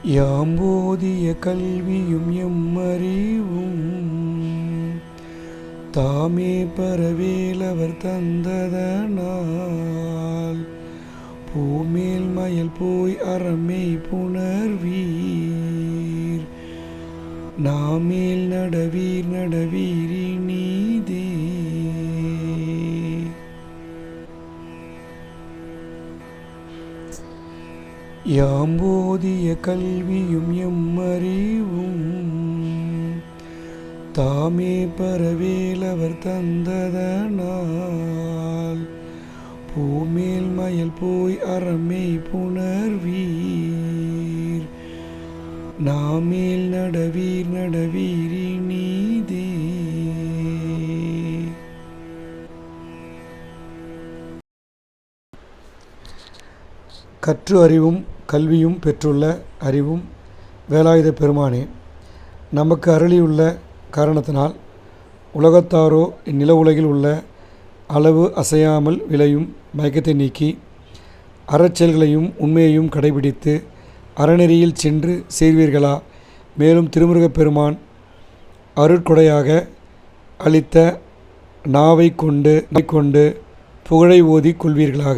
யாம்போதிய கல்வியும் எம்மறிவும் தாமே பரவேலவர் தந்ததனால் பூமேல் மயல் போய் அறமை புணர்வீர் நாமேல் நடவீர் நடவீரி நீதே. யாம்போதிய கல்வியும் எம்மறிவும் தாமே பரவேலவர் தந்ததனால் பூமேல் மயல் போய் அறமை புணர்வீர் நாமேல் நடவீர் நடவீரி நீதே. கற்று அறிவும் கல்வியும் பெற்றுள்ள அறிவும் வேலாயுத பெருமானே, நமக்கு அருளியுள்ள காரணத்தினால் உலகத்தாரோ இந்நில உலகில் உள்ள அளவு அசையாமல் விளையும் மயக்கத்தை நீக்கி அறச்செயல்களையும் உண்மையையும் கடைபிடித்து அறநெறியில் சென்று சேர்வீர்களா? மேலும் திருமுருகப் பெருமான் அருட்கொடையாக அளித்த நாவை கொண்டு புகழை ஓதி கொள்வீர்களாக.